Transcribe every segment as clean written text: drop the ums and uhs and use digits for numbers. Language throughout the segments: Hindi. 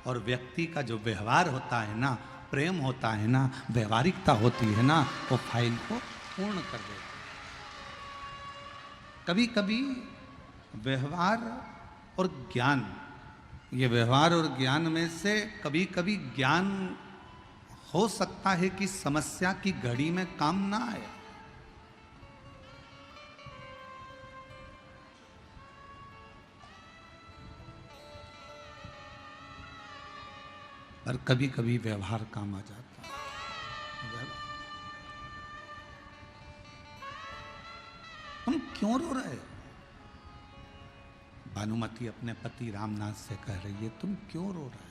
और व्यक्ति का जो व्यवहार होता है ना, प्रेम होता है ना, व्यवहारिकता होती है ना, वो फाइल को पूर्ण कर देता है। कभी कभी व्यवहार और ज्ञान, ये व्यवहार और ज्ञान में से कभी कभी ज्ञान हो सकता है कि समस्या की घड़ी में काम ना आए, पर कभी कभी व्यवहार काम आ जाता है। तुम क्यों रो रहे हो? भानुमति अपने पति रामनाथ से कह रही है, तुम क्यों रो रहे हो?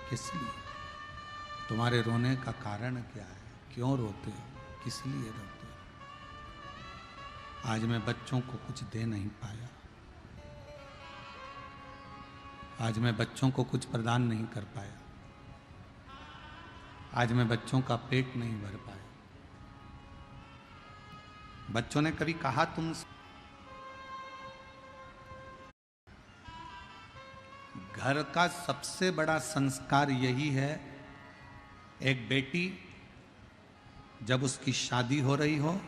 किस लिए? तुम्हारे रोने का कारण क्या है? क्यों रोते हो? किस लिए रोते हो? आज मैं बच्चों को कुछ दे नहीं पाया, आज मैं बच्चों को कुछ प्रदान नहीं कर पाया, आज मैं बच्चों का पेट नहीं भर पाया। बच्चों ने कभी कहा तुम, घर का सबसे बड़ा संस्कार यही है, एक बेटी जब उसकी शादी हो रही हो,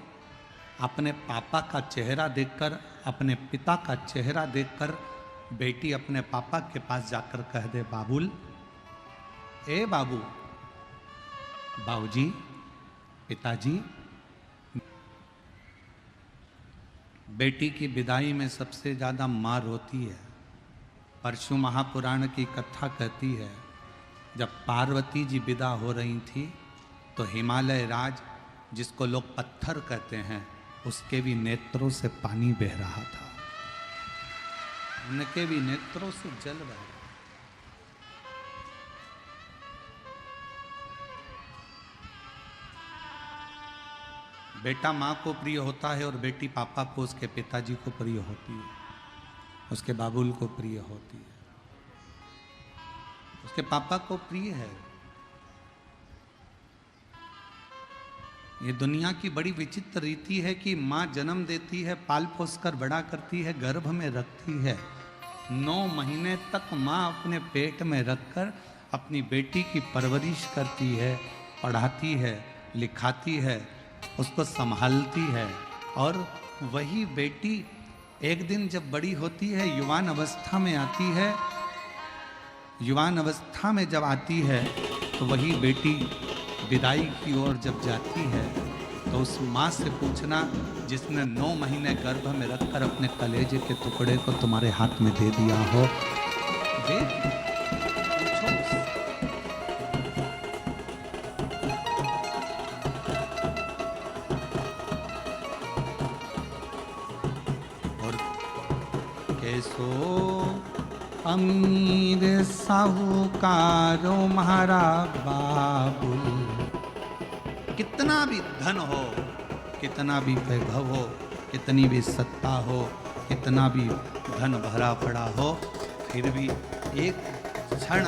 अपने पापा का चेहरा देखकर, अपने पिता का चेहरा देखकर बेटी अपने पापा के पास जाकर कह दे, बाबुल, ए बाबू, बाबूजी, पिताजी। बेटी की विदाई में सबसे ज्यादा मां रोती है। परशु महापुराण की कथा कहती है, जब पार्वती जी विदा हो रही थी तो हिमालय राज, जिसको लोग पत्थर कहते हैं, उसके भी नेत्रों से पानी बह रहा था, उनके भी नेत्रों से जल बह रहा। बेटा माँ को प्रिय होता है और बेटी पापा को, उसके पिताजी को प्रिय होती है, उसके बाबुल को प्रिय होती है, उसके पापा को प्रिय है। ये दुनिया की बड़ी विचित्र रीति है कि माँ जन्म देती है, पाल पोस कर बड़ा करती है, गर्भ में रखती है, 9 महीने तक माँ अपने पेट में रखकर अपनी बेटी की परवरिश करती है, पढ़ाती है, लिखाती है, उसको संभालती है। और वही बेटी एक दिन जब बड़ी होती है, युवान अवस्था में आती है, युवान अवस्था में जब आती है तो वही बेटी विदाई की ओर जब जाती है तो उस माँ से पूछना जिसने 9 महीने गर्भ में रखकर अपने कलेजे के टुकड़े को तुम्हारे हाथ में दे दिया हो, दे पूछो। और कैसो अमीर साहूकारो महारा बाबुल, कितना भी धन हो, कितना भी वैभव हो, कितनी भी सत्ता हो, कितना भी धन भरा पड़ा हो, फिर भी एक क्षण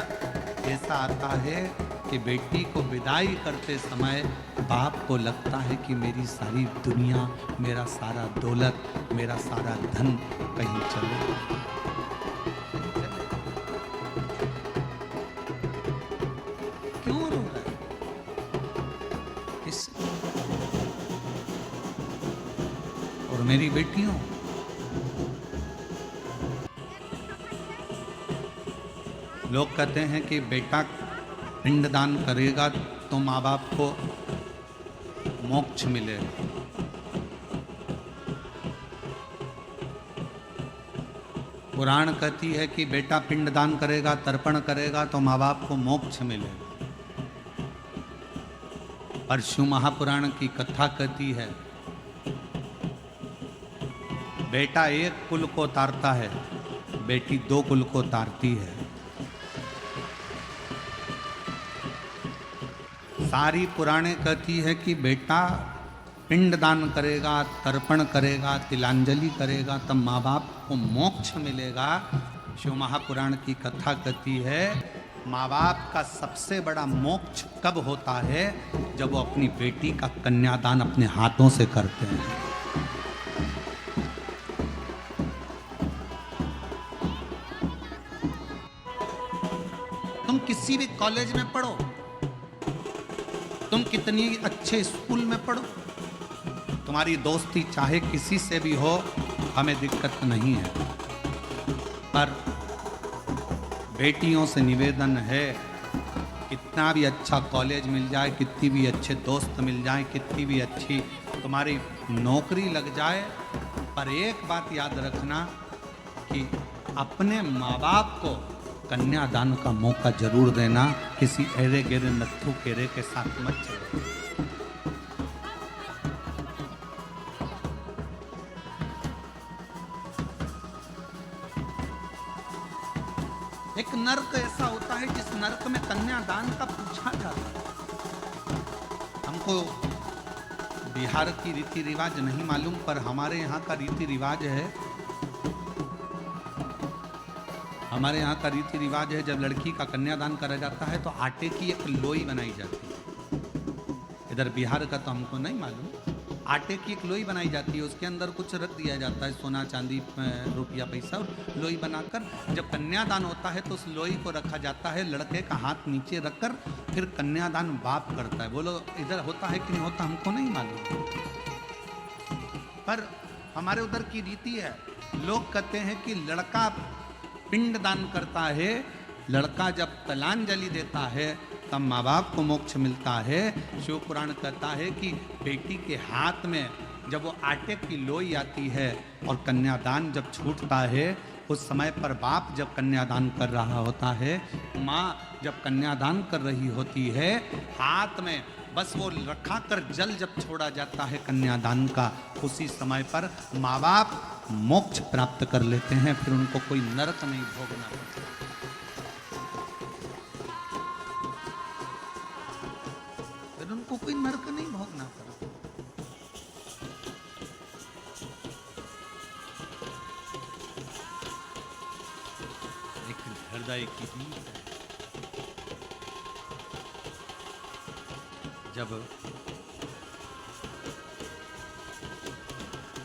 ऐसा आता है कि बेटी को विदाई करते समय बाप को लगता है कि मेरी सारी दुनिया, मेरा सारा दौलत, मेरा सारा धन कहीं चले। क्यों रो रहा है? किस? और मेरी बेटियों, लोग कहते हैं कि बेटा पिंडदान करेगा तो माँ बाप को मोक्ष मिलेगा। पुराण कहती है कि बेटा पिंडदान करेगा, तर्पण करेगा तो माँ बाप को मोक्ष मिलेगा। परशु महापुराण की कथा कहती है, बेटा एक कुल को तारता है, बेटी 2 कुल को तारती है। सारी पुराणे कहती है कि बेटा पिंडदान करेगा, तर्पण करेगा, तिलांजलि करेगा, तब माँ बाप को मोक्ष मिलेगा। शिव महापुराण की कथा कहती है, माँ बाप का सबसे बड़ा मोक्ष कब होता है? जब वो अपनी बेटी का कन्यादान अपने हाथों से करते हैं। तुम तुम किसी भी कॉलेज में पढ़ो, तुम कितनी अच्छे स्कूल में पढ़ो, तुम्हारी दोस्ती चाहे किसी से भी हो, हमें दिक्कत नहीं है। पर बेटियों से निवेदन है, कितना भी अच्छा कॉलेज मिल जाए, कितनी भी अच्छे दोस्त मिल जाए, कितनी भी अच्छी तुम्हारी नौकरी लग जाए, पर एक बात याद रखना कि अपने माँ बाप को कन्यादान का मौका जरूर देना। किसी एरे गेरे नत्थु केरे के साथ मत चलो। एक नर्क ऐसा होता है जिस नर्क में कन्यादान का पूछा जाता है। हमको बिहार की रीति रिवाज नहीं मालूम, पर हमारे यहाँ का रीति रिवाज है, हमारे यहाँ का रीति रिवाज है, जब लड़की का कन्यादान करा जाता है तो आटे की एक लोई बनाई जाती है। इधर बिहार का तो हमको नहीं मालूम। आटे की एक लोई बनाई जाती है, उसके अंदर कुछ रख दिया जाता है, सोना चांदी रुपया पैसा, और लोई बनाकर जब कन्यादान होता है तो उस लोई को रखा जाता है, लड़के का हाथ नीचे रखकर फिर कन्यादान बाप करता है। बोलो इधर होता है कि नहीं होता, हमको नहीं मालूम, पर हमारे उधर की रीति है। लोग कहते हैं कि लड़का पिंड दान करता है, लड़का जब तलांजलि देता है तब माँ बाप को मोक्ष मिलता है। शिव पुराण कहता है कि बेटी के हाथ में जब वो आटे की लोई आती है और कन्यादान जब छूटता है, उस समय पर बाप जब कन्यादान कर रहा होता है, माँ जब कन्यादान कर रही होती है, हाथ में बस वो रखा कर जल जब छोड़ा जाता है कन्यादान का, उसी समय पर माँ बाप मोक्ष प्राप्त कर लेते हैं, फिर उनको कोई नरक नहीं भोगना पड़ता। फिर उनको कोई नरक नहीं भोगना पड़ता। एक हृदय की रीत है। जब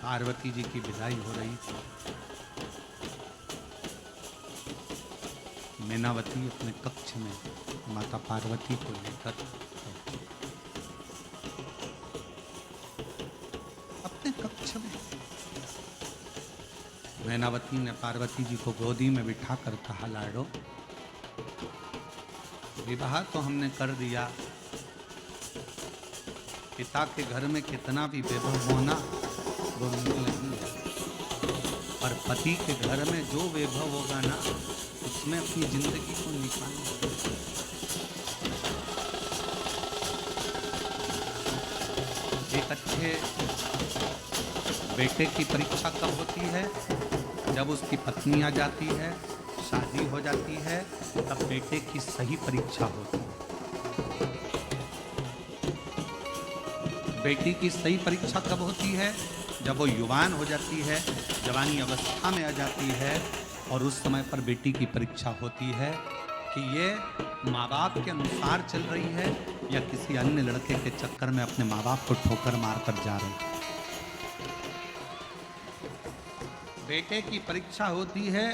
पार्वती जी की विदाई हो रही थी, मैनावती अपने कक्ष में माता पार्वती को लेकर अपने कक्ष में, मैनावती ने पार्वती जी को गोदी में बिठाकर कहा, लाडो विवाह तो हमने कर दिया, पिता के घर में कितना भी वैभव होना वो नहीं है, पर पति के घर में जो वैभव होगा ना, उसमें अपनी जिंदगी को निकालना। एक अच्छे बेटे की परीक्षा कब होती है? जब उसकी पत्नी आ जाती है, शादी हो जाती है, तब बेटे की सही परीक्षा होती है। बेटी की सही परीक्षा कब होती है? जब वो युवान हो जाती है, जवानी अवस्था में आ जाती है, और उस समय पर बेटी की परीक्षा होती है कि ये माँ बाप के अनुसार चल रही है या किसी अन्य लड़के के चक्कर में अपने माँ बाप को ठोकर मार कर जा रही है। बेटे की परीक्षा होती है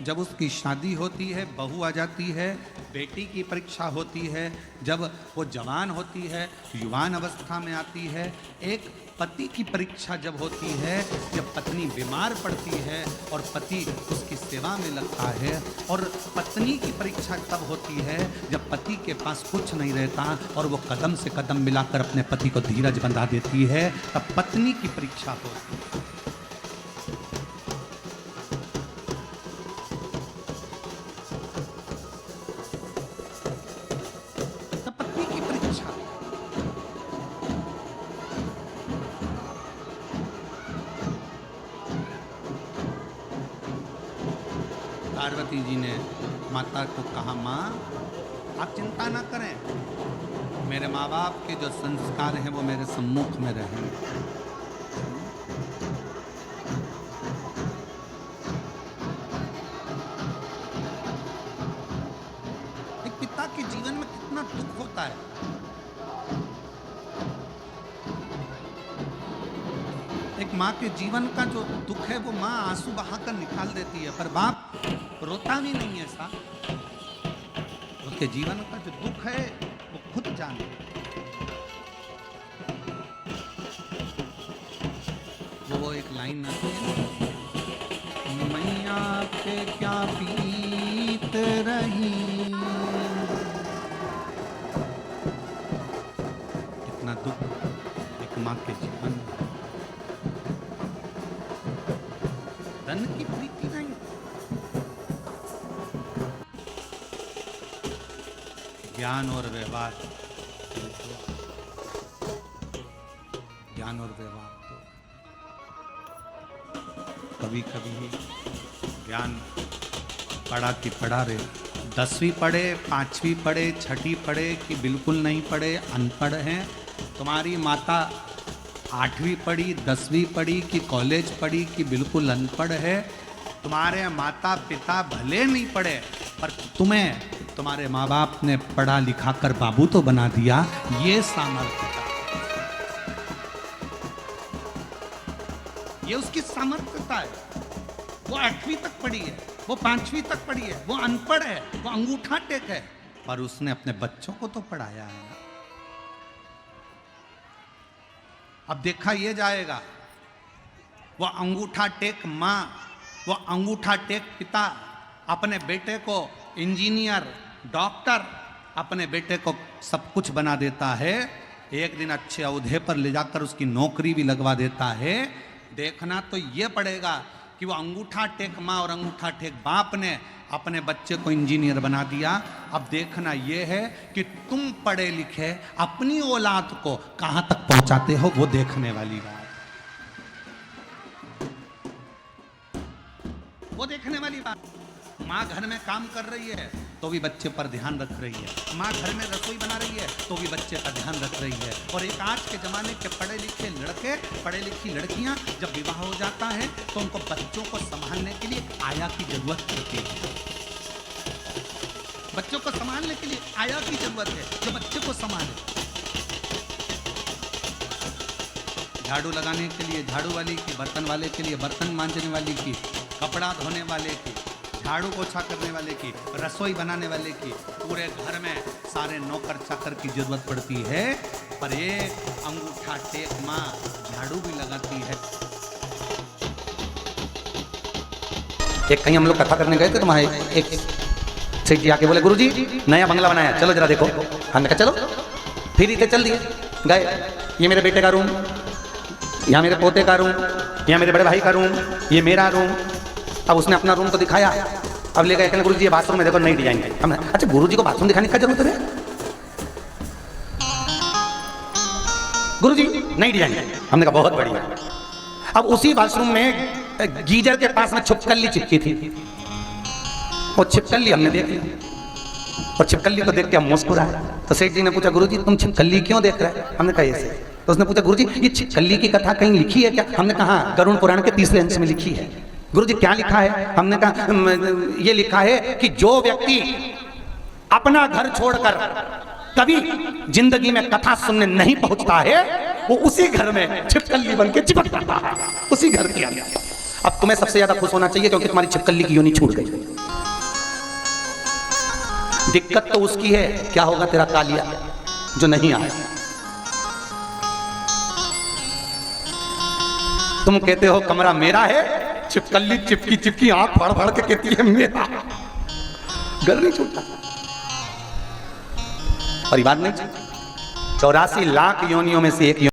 जब उसकी शादी होती है, बहू आ जाती है। बेटी की परीक्षा होती है जब वो जवान होती है, युवान अवस्था में आती है। एक पति की परीक्षा जब होती है, जब पत्नी बीमार पड़ती है और पति उसकी सेवा में लगता है। और पत्नी की परीक्षा तब होती है जब पति के पास कुछ नहीं रहता और वो कदम से कदम मिलाकर अपने पति को धीरज बंधा देती है, तब पत्नी की परीक्षा होती है। पार्वती जी ने माता को कहा, माँ आप चिंता ना करें, मेरे माँ बाप के जो संस्कार हैं वो मेरे सम्मुख में रहेंगे। एक पिता के जीवन में कितना दुख होता है। एक माँ के जीवन का जो दुख है वो माँ आंसू बहाकर निकाल देती है, पर बाप रोता भी नहीं है। ऐसा तो उसके जीवन का जो दुख है वो खुद जाने। वो एक लाइन आती है, मैया के क्या पीत रही, इतना दुख एक माँ के जीवन में। धन की प्रीति नहीं, ज्ञान और व्यवहार, ज्ञान और व्यवहार तो कभी कभी ज्ञान पढ़ा कि पढ़ा रे, 10वीं पढ़े, 5वीं पढ़े, 6ठी पढ़े कि बिल्कुल नहीं पढ़े, अनपढ़ हैं। तुम्हारी माता 8वीं पढ़ी, 10वीं पढ़ी कि कॉलेज पढ़ी कि बिल्कुल अनपढ़ है। तुम्हारे माता पिता भले नहीं पढ़े पर तुम्हें तुम्हारे माँ बाप ने पढ़ा लिखा कर बाबू तो बना दिया। ये सामर्थ्य, ये उसकी सामर्थ्यता है। वो 8वीं तक पढ़ी है, वो 5वीं तक पढ़ी है, वो अनपढ़ है, वो अंगूठा टेक है, पर उसने अपने बच्चों को तो पढ़ाया है ना। अब देखा ये जाएगा, वो अंगूठा टेक माँ, वो अंगूठा टेक पिता अपने बेटे को इंजीनियर, डॉक्टर, अपने बेटे को सब कुछ बना देता है। एक दिन अच्छे ओहदे पर ले जाकर उसकी नौकरी भी लगवा देता है। देखना तो ये पड़ेगा कि वो अंगूठा टेक माँ और अंगूठा टेक बाप ने अपने बच्चे को इंजीनियर बना दिया। अब देखना ये है कि तुम पढ़े लिखे अपनी औलाद को कहाँ तक पहुँचाते हो, वो देखने वाली बात, वो देखने वाली बात। माँ घर में काम कर रही है तो भी बच्चे पर ध्यान रख रही है, माँ घर में रसोई बना रही है तो भी बच्चे का ध्यान रख रही है। और एक आज के ज़माने के पढ़े लिखे लड़के, पढ़े लिखी लड़कियाँ जब विवाह हो जाता है तो उनको बच्चों को संभालने के लिए आया की जरूरत पड़ती है। बच्चों को संभालने के लिए आया की जरूरत है जो बच्चे को संभाले। झाड़ू लगाने के लिए झाड़ू वाली की, बर्तन वाले के लिए बर्तन मांजने वाली की, कपड़ा धोने वाले की, झाड़ू पोछा करने वाले की, रसोई बनाने वाले की, पूरे घर में सारे नौकर चाकर की जरूरत पड़ती है। पर एक अंगूठा टेक माँ झाड़ू भी लगाती है। एक कहीं हम लोग कथा करने गए थे तो वहाँ एक सेठ जी आके बोले, गुरुजी नया बंगला बनाया, चलो जरा देखो। हमने कहा चलो, फिर इधर चल दिए गए। ये मेरे बेटे का रूम, यहाँ मेरे पोते का रूम, यहाँ मेरे बड़े भाई का रूम, ये मेरा रूम। अब उसने अपना रूम तो दिखाया, अब ले गए, कहने गुरुजी ये बाथरूम में देखो नई डिजाइन है। हमने अच्छा गुरुजी को बाथरूम दिखाने की जरूरत है? गुरुजी नई डिजाइन है। हमने कहा बहुत बढ़िया। अब उसी बाथरूम में गीजर के पास में छिपकली चिपकी थी, वो छिपकली हमने देख ली और छिपकली को देख के हम मुस्कुराए। तो सेठ जी ने पूछा, गुरुजी तुम छिपकली क्यों देख रहे हैं? हमने कहा ऐसे। तो उसने पूछा, गुरुजी ये छिपकली की कथा कहीं लिखी है क्या? हमने कहा गरुड़ पुराण के 3रे अंश में लिखी है। गुरुजी क्या लिखा है? हमने कहा ये लिखा है कि जो व्यक्ति अपना घर छोड़कर कभी जिंदगी में कथा सुनने नहीं पहुंचता है वो उसी घर में छिपकली बन के चिपक जाता है, उसी घर के अंदर। अब तुम्हें सबसे ज्यादा खुश होना चाहिए क्योंकि तुम्हारी छिपकली की योनि छूट गई। दिक्कत तो उसकी है, क्या होगा तेरा कालिया जो नहीं आया। तुम कहते हो कमरा मेरा है, छिपकली चिपकी चिपकी आंख फाड़ फाड़ के कहती है मेरा। घर नहीं छूटा, परिवार नहीं छूटा। 84 लाख योनियों में से एक